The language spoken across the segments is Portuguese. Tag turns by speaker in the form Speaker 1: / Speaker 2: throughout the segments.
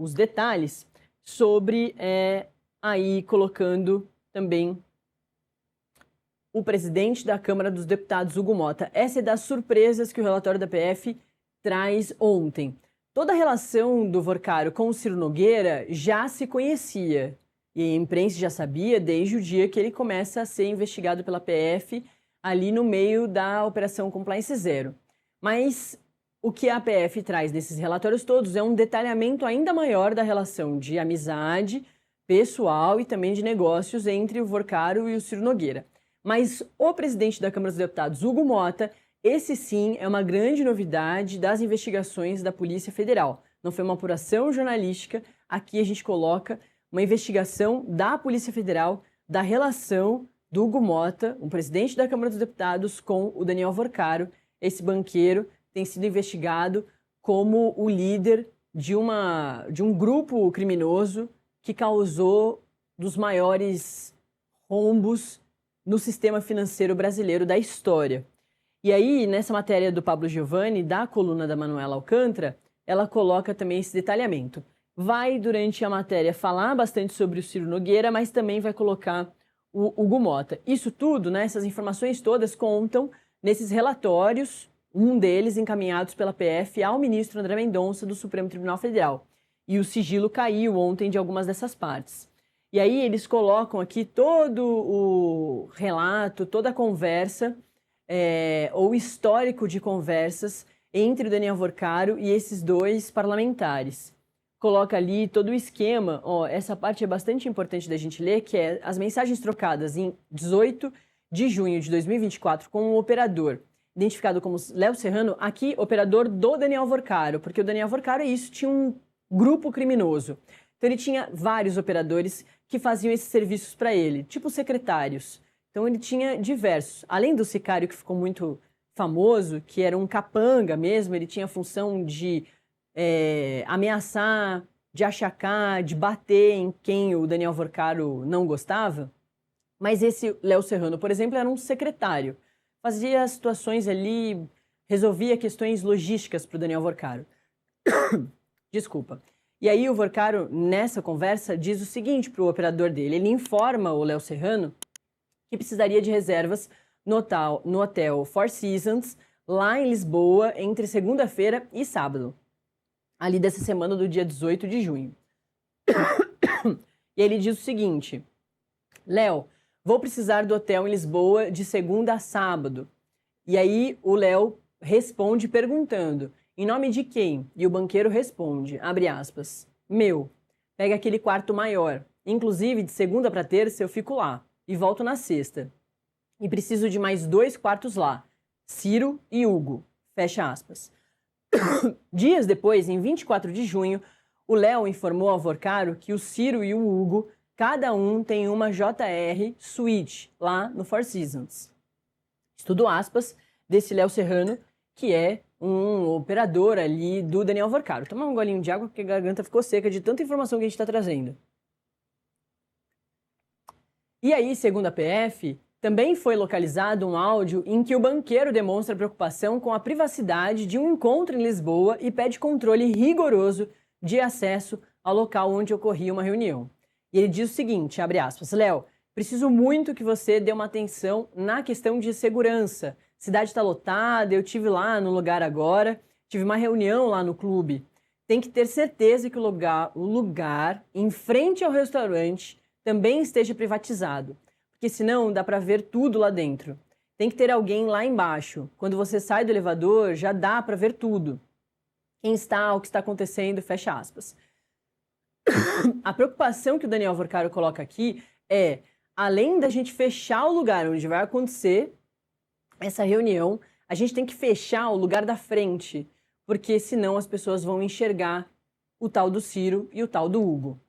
Speaker 1: os detalhes sobre aí colocando também o presidente da Câmara dos Deputados, Hugo Motta. Essa é das surpresas que o relatório da PF traz ontem. Toda a relação do Vorcaro com o Ciro Nogueira já se conhecia. E a imprensa já sabia desde o dia que ele começa a ser investigado pela PF ali no meio da Operação Compliance Zero. Mas o que a PF traz nesses relatórios todos é um detalhamento ainda maior da relação de amizade pessoal e também de negócios entre o Vorcaro e o Ciro Nogueira. Mas o presidente da Câmara dos Deputados, Hugo Motta, esse sim é uma grande novidade das investigações da Polícia Federal. Não foi uma apuração jornalística, aqui a gente coloca uma investigação da Polícia Federal da relação do Hugo Motta, o presidente da Câmara dos Deputados, com o Daniel Vorcaro. Esse banqueiro tem sido investigado como o líder de um grupo criminoso que causou dos maiores rombos no sistema financeiro brasileiro da história. E aí, nessa matéria do Pablo Giovanni, da coluna da Manuela Alcântara, ela coloca também esse detalhamento. Vai, durante a matéria, falar bastante sobre o Ciro Nogueira, mas também vai colocar o Hugo Motta. Isso tudo, né, essas informações todas contam nesses relatórios, um deles encaminhados pela PF ao ministro André Mendonça do Supremo Tribunal Federal. E o sigilo caiu ontem de algumas dessas partes. E aí eles colocam aqui todo o relato, toda a conversa, ou histórico de conversas entre o Daniel Vorcaro e esses dois parlamentares. Coloca ali todo o esquema, essa parte é bastante importante da gente ler, que é as mensagens trocadas em 18 de junho de 2024 com um operador, identificado como Léo Serrano, aqui operador do Daniel Vorcaro, porque o Daniel Vorcaro tinha um grupo criminoso. Então ele tinha vários operadores que faziam esses serviços para ele, tipo secretários. Então ele tinha diversos. Além do sicário, que ficou muito famoso, que era um capanga mesmo, ele tinha a função de ameaçar, de achacar, de bater em quem o Daniel Vorcaro não gostava. Mas esse Léo Serrano, por exemplo, era um secretário. Fazia situações ali, resolvia questões logísticas para o Daniel Vorcaro. Desculpa. E aí o Vorcaro, nessa conversa, diz o seguinte para o operador dele. Ele informa o Léo Serrano que precisaria de reservas no hotel Four Seasons, lá em Lisboa, entre segunda-feira e sábado. Ali dessa semana do dia 18 de junho. E ele diz o seguinte: Léo, vou precisar do hotel em Lisboa de segunda a sábado. E aí o Léo responde perguntando: em nome de quem? E o banqueiro responde, abre aspas, meu, pega aquele quarto maior. Inclusive, de segunda para terça eu fico lá e volto na sexta. E preciso de mais 2 quartos lá, Ciro e Hugo, fecha aspas. Dias depois, em 24 de junho, o Léo informou ao Vorcaro que o Ciro e o Hugo, cada um tem uma JR Suite lá no Four Seasons. Estudo aspas desse Léo Serrano, que é um operador ali do Daniel Vorcaro. Tomar um golinho de água porque a garganta ficou seca de tanta informação que a gente está trazendo. E aí, segundo a PF, também foi localizado um áudio em que o banqueiro demonstra preocupação com a privacidade de um encontro em Lisboa e pede controle rigoroso de acesso ao local onde ocorria uma reunião. E ele diz o seguinte, abre aspas, Léo, preciso muito que você dê uma atenção na questão de segurança. Cidade está lotada, eu estive lá no lugar agora, tive uma reunião lá no clube. Tem que ter certeza que o lugar em frente ao restaurante também esteja privatizado, porque senão dá para ver tudo lá dentro. Tem que ter alguém lá embaixo. Quando você sai do elevador, já dá para ver tudo. Quem está, o que está acontecendo, fecha aspas. A preocupação que o Daniel Vorcaro coloca aqui é, além da gente fechar o lugar onde vai acontecer essa reunião, a gente tem que fechar o lugar da frente, porque senão as pessoas vão enxergar o tal do Ciro e o tal do Hugo.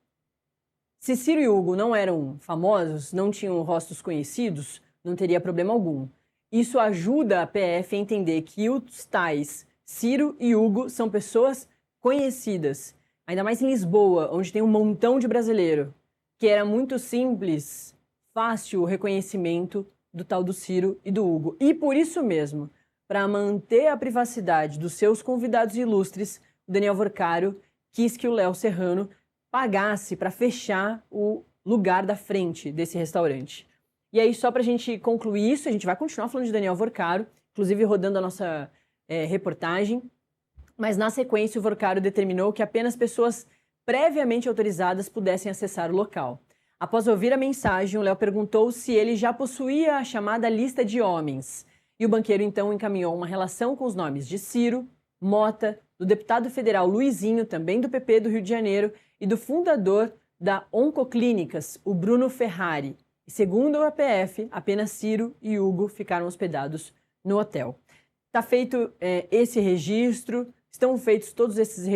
Speaker 1: Se Ciro e Hugo não eram famosos, não tinham rostos conhecidos, não teria problema algum. Isso ajuda a PF a entender que os tais Ciro e Hugo são pessoas conhecidas, ainda mais em Lisboa, onde tem um montão de brasileiro, que era muito simples, fácil o reconhecimento do tal do Ciro e do Hugo. E por isso mesmo, para manter a privacidade dos seus convidados ilustres, o Daniel Vorcaro quis que o Léo Serrano pagasse para fechar o lugar da frente desse restaurante. E aí, só para a gente concluir isso, a gente vai continuar falando de Daniel Vorcaro, inclusive rodando a nossa reportagem, mas na sequência o Vorcaro determinou que apenas pessoas previamente autorizadas pudessem acessar o local. Após ouvir a mensagem, o Léo perguntou se ele já possuía a chamada lista de homens. E o banqueiro então encaminhou uma relação com os nomes de Ciro, Mota, do deputado federal Luizinho, também do PP do Rio de Janeiro, e do fundador da Oncoclínicas, o Bruno Ferrari. E segundo o APF, apenas Ciro e Hugo ficaram hospedados no hotel. Está feito esse registro, estão feitos todos esses registros